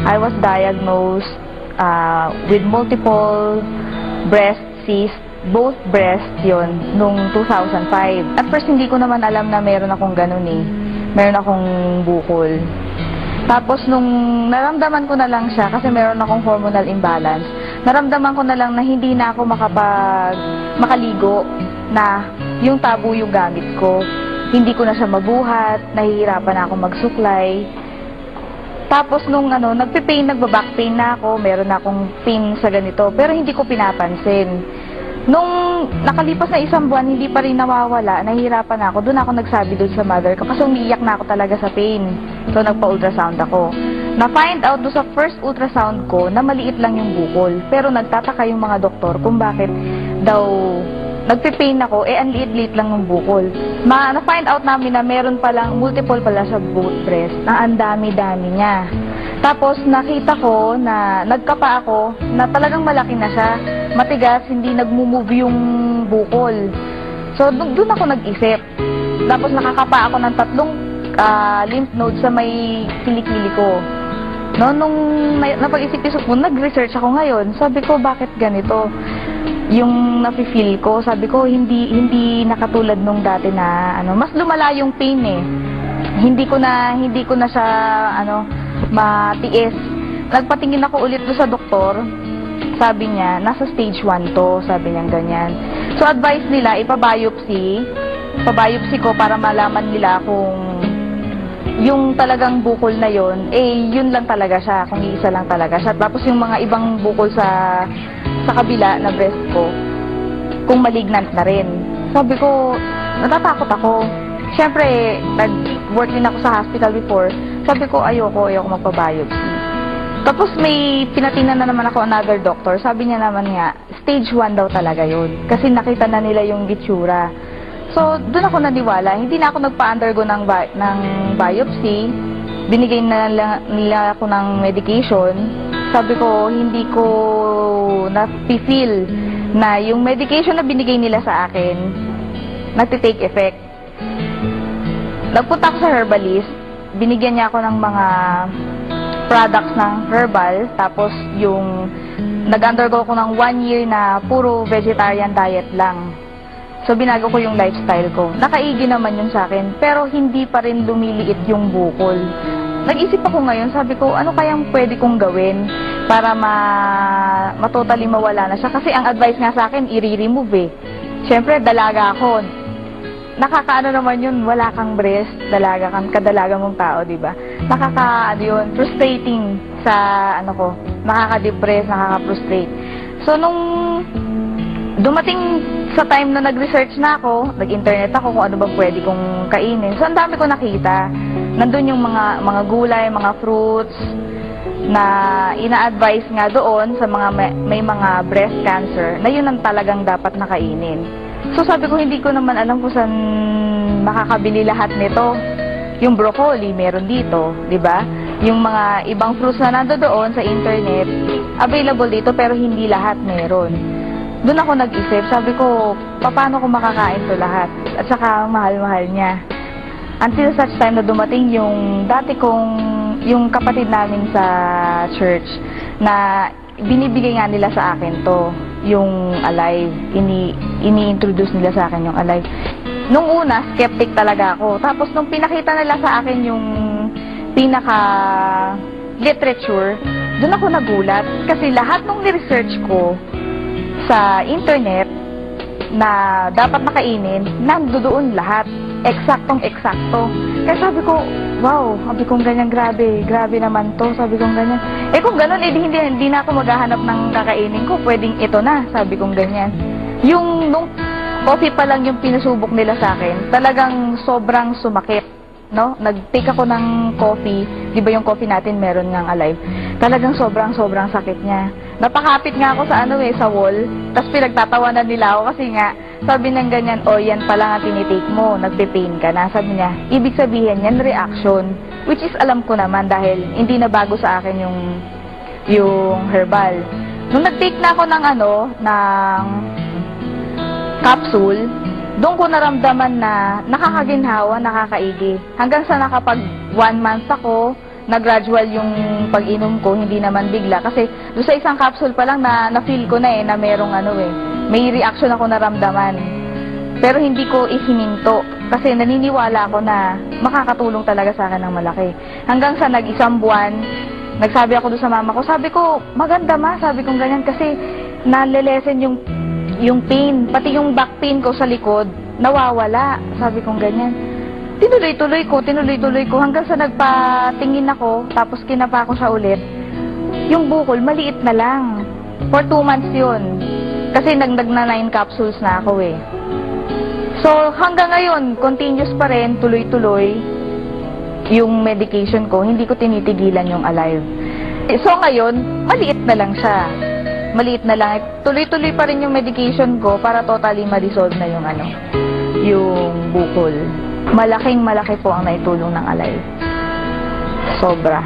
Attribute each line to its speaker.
Speaker 1: I was diagnosed with multiple breast cysts, both breasts yon nung 2005. At first, hindi ko naman alam na meron akong ganun eh. Meron akong bukol. Tapos, nung naramdaman ko na lang siya, kasi meron akong hormonal imbalance, naramdaman ko na lang na hindi na ako makaligo, na yung tabo yung gamit ko. Hindi ko na siya mabuhat, nahihirapan na ako magsuklay. Tapos nung nagbaback pain na ako, meron na akong pain sa ganito, pero hindi ko pinapansin. Nung nakalipas na 1 buwan, hindi pa rin nawawala, nahihirapan na ako. Doon ako nagsabi doon sa mother ko kasi umiiyak na ako talaga sa pain. So nagpa-ultrasound ako. Na-find out doon sa first ultrasound ko na maliit lang yung bukol. Pero nagtataka yung mga doktor kung bakit daw nagpipain ako, ang liit-liit lang ng bukol. Na-find out namin na meron palang multiple pala sa both breast, na ang dami-dami niya. Tapos nakita ko na nagkapa ako, na talagang malaki na siya, matigas, hindi nagmo-move yung bukol. So doon ako nag-isip. Tapos nakakapa ako ng 3 lymph nodes sa may kilikili ko. No, nung napag-isip-isip ko, nag-research ako ngayon. Sabi ko, bakit ganito? Yung nafe-feel ko, sabi ko, hindi nakatulad nung dati na, mas lumala yung pain eh. Hindi ko na siya, matiis. Nagpatingin ako ulit doon sa doktor. Sabi niya, nasa stage 1 to, sabi niya ganyan. So, advice nila, ipabiopsy ko para malaman nila kung yung talagang bukol na yon, yun lang talaga siya, kung iisa lang talaga siya. Tapos yung mga ibang bukol sa kabila na breast ko, kung malignant na rin. Sabi ko, natatakot ako. Siyempre, nag-work din ako sa hospital before. Sabi ko, ayoko magpa-biopsy. Tapos may pinatingnan na naman ako another doctor. Sabi niya naman nga, stage 1 daw talaga yun. Kasi nakita na nila yung itsura. So, doon ako naniwala. Hindi na ako nagpa-undergo ng biopsy. Binigay na nila ako ng medication. Sabi ko, hindi ko na-feel na yung medication na binigay nila sa akin, nagtitake effect. Nagpunta ako sa herbalist. Binigyan niya ako ng mga products ng herbal. Tapos, nag-undergo ko ng 1 year na puro vegetarian diet lang. So, binago ko yung lifestyle ko. Nakaigi naman yun sa akin, pero hindi pa rin lumiliit yung bukol. Nag-isip ako ngayon, sabi ko, ano kayang pwede kong gawin para totally mawala na siya? Kasi ang advice nga sa akin, i-remove eh. Siyempre, dalaga ako. Nakakaano naman yun, wala kang breast, kadalaga mong tao, di ba? Yun, frustrating sa, nakaka-depress, nakaka-frustrate. So, nung dumating sa time na nag-research na ako, nag-internet ako kung ano bang pwede kong kainin. So, ang dami ko nakita. Nandun yung mga gulay, mga fruits, na ina-advise nga doon sa may mga breast cancer, na yun ang talagang dapat nakainin. So, sabi ko, hindi ko naman alam kung saan makakabili lahat nito. Yung broccoli, meron dito, di ba? Yung mga ibang fruits na nandoon sa internet, available dito, pero hindi lahat meron. Doon ako nag-isip, sabi ko, paano ko makakain to lahat? At saka, mahal-mahal niya. Until such time na dumating yung yung kapatid namin sa church, na binibigay nga nila sa akin to, yung Alive. Ini-introduce nila sa akin yung Alive. Nung una, skeptic talaga ako. Tapos, nung pinakita nila sa akin yung pinaka-literature, doon ako nagulat. Kasi lahat ng ni-research ko sa internet na dapat makainin, nandoon lahat. Eksaktong-eksakto. Kaya sabi ko, wow, sabi kong ganyan, grabe naman to, sabi kong ganyan. Kung gano'n, hindi na ako maghahanap ng kakainin ko, pwedeng ito na, sabi kong ganyan. Nung coffee pa lang yung pinasubok nila sa akin, talagang sobrang sumakit, no? Nag-take ako ng coffee, di ba yung coffee natin meron ngang Alive? Talagang sobrang sakit niya. Napakapit nga ako sa sa wall, tapos pinagtatawanan nila ako kasi nga, sabi ng ganyan, yan pa lang ang tinitake mo, nagpe-pain ka na. Sabi niya, ibig sabihin yan, reaction. Which is alam ko naman dahil hindi na bago sa akin yung herbal. Nung nag-take na ako ng capsule, doon ko naramdaman na nakakaginhawa, nakakaigi. Hanggang sa nakapag 1 month ako, na gradual yung pag-inom ko, hindi naman bigla. Kasi doon sa isang capsule pa lang na-feel ko na na merong may reaction ako naramdaman. Pero hindi ko ihininto kasi naniniwala ako na makakatulong talaga sa akin ng malaki. Hanggang sa nag-isang buwan, nagsabi ako doon sa mama ko, sabi ko, maganda ma, sabi kong ganyan kasi nalilesen yung pain, pati yung back pain ko sa likod, nawawala, sabi kong ganyan. Tinuloy-tuloy ko hanggang sa nagpatingin ako, tapos kinapa ko siya ulit. Yung bukol, maliit na lang. For 2 months yun. Kasi nagdag na 9 capsules na ako eh. So, hanggang ngayon, continuous pa rin, tuloy-tuloy yung medication ko. Hindi ko tinitigilan yung Alive. So, ngayon, maliit na lang siya. Maliit na lang. Tuloy-tuloy pa rin yung medication ko para totally ma-resolve na yung bukol. Malaking-malaki po ang naitulong ng Alive. Sobra.